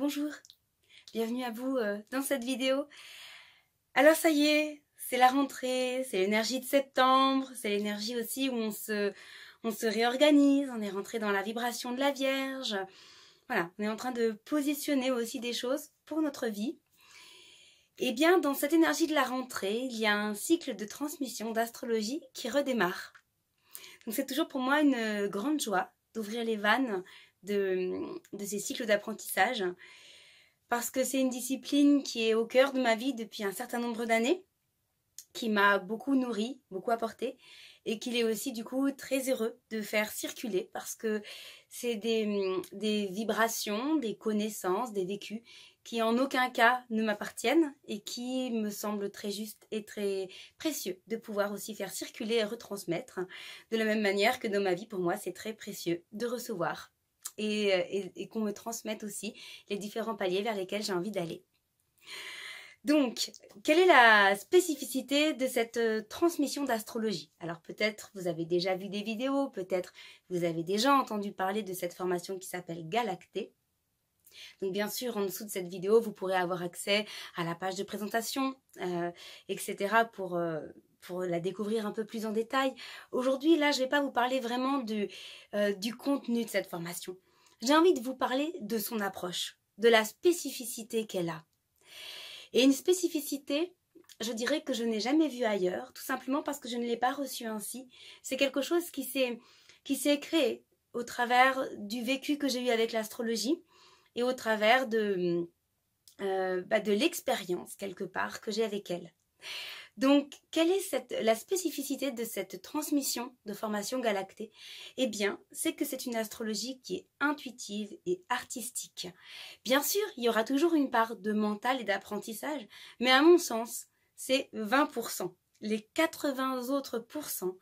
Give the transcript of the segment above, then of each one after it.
Bonjour, bienvenue à vous dans cette vidéo. Alors ça y est, c'est la rentrée, c'est l'énergie de septembre, c'est l'énergie aussi où on se réorganise, on est rentré dans la vibration de la Vierge. Voilà, on est en train de positionner aussi des choses pour notre vie. Et bien dans cette énergie de la rentrée, il y a un cycle de transmission d'astrologie qui redémarre. Donc c'est toujours pour moi une grande joie d'ouvrir les vannes de ces cycles d'apprentissage, parce que c'est une discipline qui est au cœur de ma vie depuis un certain nombre d'années, qui m'a beaucoup nourri, beaucoup apporté, et qu'il est aussi du coup très heureux de faire circuler, parce que c'est des vibrations, des connaissances, des vécus qui en aucun cas ne m'appartiennent et qui me semblent très justes et très précieux de pouvoir aussi faire circuler et retransmettre, de la même manière que dans ma vie, pour moi, c'est très précieux de recevoir et qu'on me transmette aussi les différents paliers vers lesquels j'ai envie d'aller. Donc, quelle est la spécificité de cette transmission d'astrologie? Alors peut-être vous avez déjà vu des vidéos, peut-être vous avez déjà entendu parler de cette formation qui s'appelle Galacté. Donc bien sûr, en dessous de cette vidéo, vous pourrez avoir accès à la page de présentation, etc. pour la découvrir un peu plus en détail. Aujourd'hui, là, je ne vais pas vous parler vraiment du contenu de cette formation. J'ai envie de vous parler de son approche, de la spécificité qu'elle a. Et une spécificité, je dirais que je n'ai jamais vue ailleurs, tout simplement parce que je ne l'ai pas reçue ainsi. C'est quelque chose qui s'est créé au travers du vécu que j'ai eu avec l'astrologie et au travers de l'expérience, quelque part, que j'ai avec elle. Donc, quelle est la spécificité de cette transmission de formation galactée? Eh bien, c'est que c'est une astrologie qui est intuitive et artistique. Bien sûr, il y aura toujours une part de mental et d'apprentissage, mais à mon sens, c'est 20%. Les 80 autres pourcents,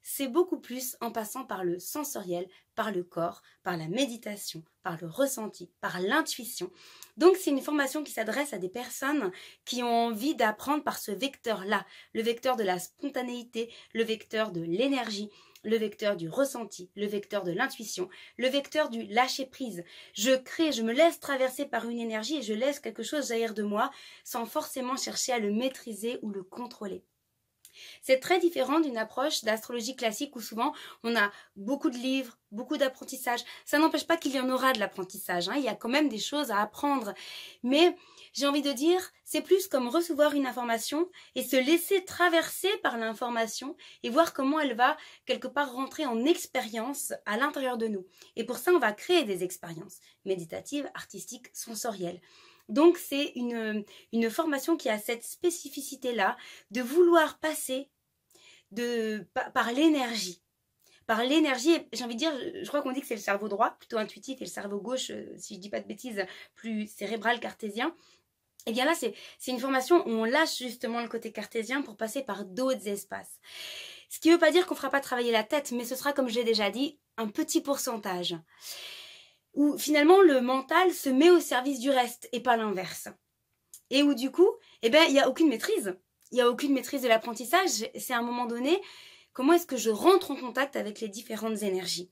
c'est beaucoup plus en passant par le sensoriel, par le corps, par la méditation, par le ressenti, par l'intuition. Donc c'est une formation qui s'adresse à des personnes qui ont envie d'apprendre par ce vecteur-là, le vecteur de la spontanéité, le vecteur de l'énergie, le vecteur du ressenti, le vecteur de l'intuition, le vecteur du lâcher-prise. Je crée, je me laisse traverser par une énergie et je laisse quelque chose jaillir de moi sans forcément chercher à le maîtriser ou le contrôler. C'est très différent d'une approche d'astrologie classique où souvent on a beaucoup de livres, beaucoup d'apprentissage. Ça n'empêche pas qu'il y en aura de l'apprentissage, hein. Il y a quand même des choses à apprendre. Mais j'ai envie de dire, c'est plus comme recevoir une information et se laisser traverser par l'information et voir comment elle va quelque part rentrer en expérience à l'intérieur de nous. Et pour ça, on va créer des expériences méditatives, artistiques, sensorielles. Donc c'est une formation qui a cette spécificité-là de vouloir passer par l'énergie. Par l'énergie, j'ai envie de dire, je crois qu'on dit que c'est le cerveau droit, plutôt intuitif, et le cerveau gauche, si je dis pas de bêtises, plus cérébral, cartésien. Et bien là, c'est une formation où on lâche justement le côté cartésien pour passer par d'autres espaces. Ce qui ne veut pas dire qu'on ne fera pas travailler la tête, mais ce sera, comme je l'ai déjà dit, un petit pourcentage. Où finalement le mental se met au service du reste et pas l'inverse. Et où du coup, il n'y a aucune maîtrise. Il n'y a aucune maîtrise de l'apprentissage. C'est à un moment donné, comment est-ce que je rentre en contact avec les différentes énergies?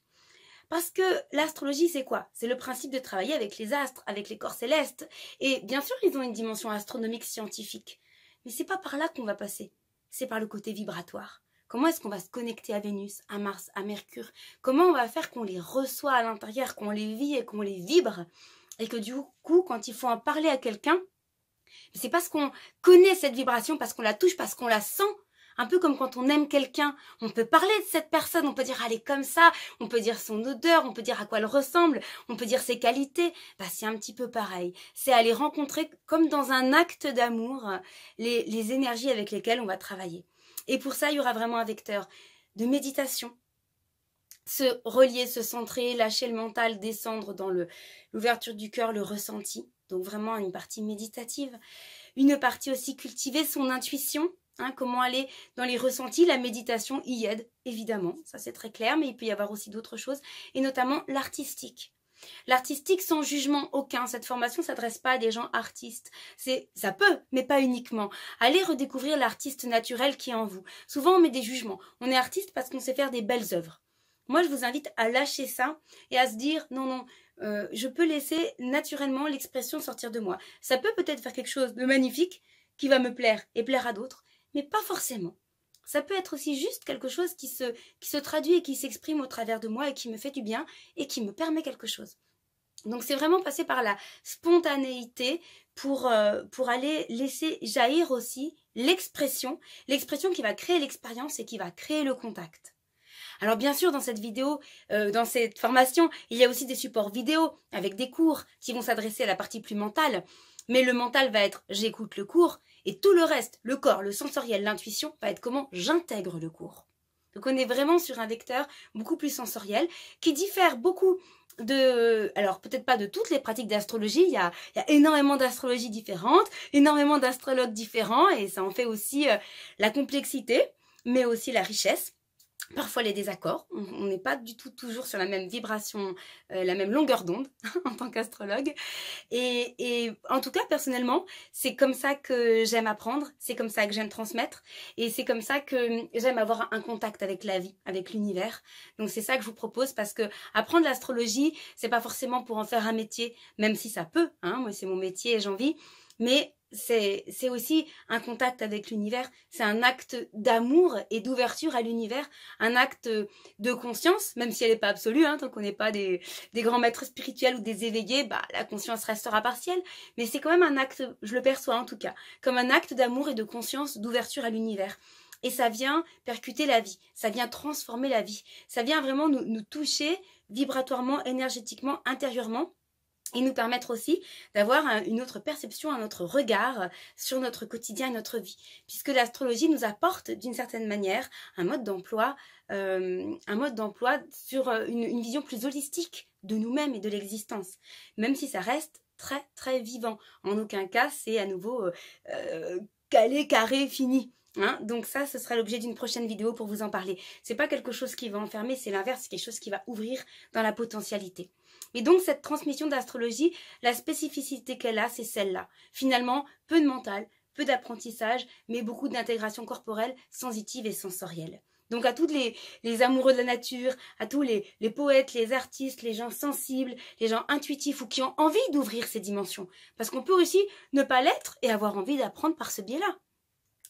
Parce que l'astrologie, c'est quoi? C'est le principe de travailler avec les astres, avec les corps célestes. Et bien sûr, ils ont une dimension astronomique scientifique. Mais c'est pas par là qu'on va passer. C'est par le côté vibratoire. Comment est-ce qu'on va se connecter à Vénus, à Mars, à Mercure? Comment on va faire qu'on les reçoit à l'intérieur, qu'on les vit et qu'on les vibre? Et que du coup, quand il faut en parler à quelqu'un, c'est parce qu'on connaît cette vibration, parce qu'on la touche, parce qu'on la sent. Un peu comme quand on aime quelqu'un, on peut parler de cette personne, on peut dire elle est comme ça, on peut dire son odeur, on peut dire à quoi elle ressemble, on peut dire ses qualités. C'est un petit peu pareil. C'est aller rencontrer, comme dans un acte d'amour, les énergies avec lesquelles on va travailler. Et pour ça, il y aura vraiment un vecteur de méditation. Se relier, se centrer, lâcher le mental, descendre dans l'ouverture du cœur, le ressenti. Donc vraiment une partie méditative. Une partie aussi cultiver son intuition. Comment aller dans les ressentis, la méditation y aide, évidemment. Ça c'est très clair, mais il peut y avoir aussi d'autres choses. Et notamment l'artistique. L'artistique sans jugement aucun. Cette formation ne s'adresse pas à des gens artistes. Ça peut, mais pas uniquement. Allez redécouvrir l'artiste naturel qui est en vous. Souvent, on met des jugements. On est artiste parce qu'on sait faire des belles œuvres. Moi, je vous invite à lâcher ça et à se dire, non, je peux laisser naturellement l'expression sortir de moi. Ça peut peut-être faire quelque chose de magnifique qui va me plaire et plaire à d'autres, mais pas forcément. Ça peut être aussi juste quelque chose qui se traduit et qui s'exprime au travers de moi et qui me fait du bien et qui me permet quelque chose. Donc c'est vraiment passer par la spontanéité pour aller laisser jaillir aussi l'expression qui va créer l'expérience et qui va créer le contact. Alors bien sûr, dans cette vidéo, dans cette formation, il y a aussi des supports vidéo avec des cours qui vont s'adresser à la partie plus mentale. Mais le mental va être j'écoute le cours et tout le reste, le corps, le sensoriel, l'intuition, va être comment j'intègre le cours. Donc on est vraiment sur un vecteur beaucoup plus sensoriel qui diffère beaucoup alors peut-être pas de toutes les pratiques d'astrologie, il y a énormément d'astrologies différentes, énormément d'astrologues différents et ça en fait aussi la complexité, mais aussi la richesse. Parfois les désaccords, on n'est pas du tout toujours sur la même vibration, la même longueur d'onde en tant qu'astrologue. Et en tout cas, personnellement, c'est comme ça que j'aime apprendre, c'est comme ça que j'aime transmettre, et c'est comme ça que j'aime avoir un contact avec la vie, avec l'univers. Donc c'est ça que je vous propose, parce que apprendre l'astrologie, c'est pas forcément pour en faire un métier, même si ça peut, hein, moi c'est mon métier et j'en vis, mais c'est aussi un contact avec l'univers, c'est un acte d'amour et d'ouverture à l'univers, un acte de conscience, même si elle n'est pas absolue, hein, tant qu'on n'est pas des grands maîtres spirituels ou des éveillés, bah, la conscience restera partielle, mais c'est quand même un acte, je le perçois en tout cas, comme un acte d'amour et de conscience, d'ouverture à l'univers. Et ça vient percuter la vie, ça vient transformer la vie, ça vient vraiment nous toucher vibratoirement, énergétiquement, intérieurement, et nous permettre aussi d'avoir une autre perception, un autre regard sur notre quotidien et notre vie. Puisque l'astrologie nous apporte d'une certaine manière un mode d'emploi sur une vision plus holistique de nous-mêmes et de l'existence. Même si ça reste très très vivant. En aucun cas c'est à nouveau calé, carré, fini. Hein, donc ça, ce sera l'objet d'une prochaine vidéo pour vous en parler. C'est pas quelque chose qui va enfermer, c'est l'inverse, c'est quelque chose qui va ouvrir dans la potentialité. Et donc cette transmission d'astrologie, la spécificité qu'elle a, c'est celle-là. Finalement, peu de mental, peu d'apprentissage, mais beaucoup d'intégration corporelle, sensitive et sensorielle. Donc à tous les amoureux de la nature, à tous les poètes, les artistes, les gens sensibles, les gens intuitifs ou qui ont envie d'ouvrir ces dimensions. Parce qu'on peut aussi ne pas l'être et avoir envie d'apprendre par ce biais-là.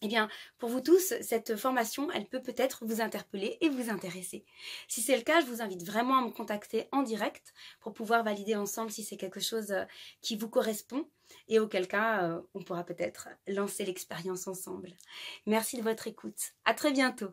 Eh bien, pour vous tous, cette formation, elle peut peut-être vous interpeller et vous intéresser. Si c'est le cas, je vous invite vraiment à me contacter en direct pour pouvoir valider ensemble si c'est quelque chose qui vous correspond et auquel cas, on pourra peut-être lancer l'expérience ensemble. Merci de votre écoute. À très bientôt.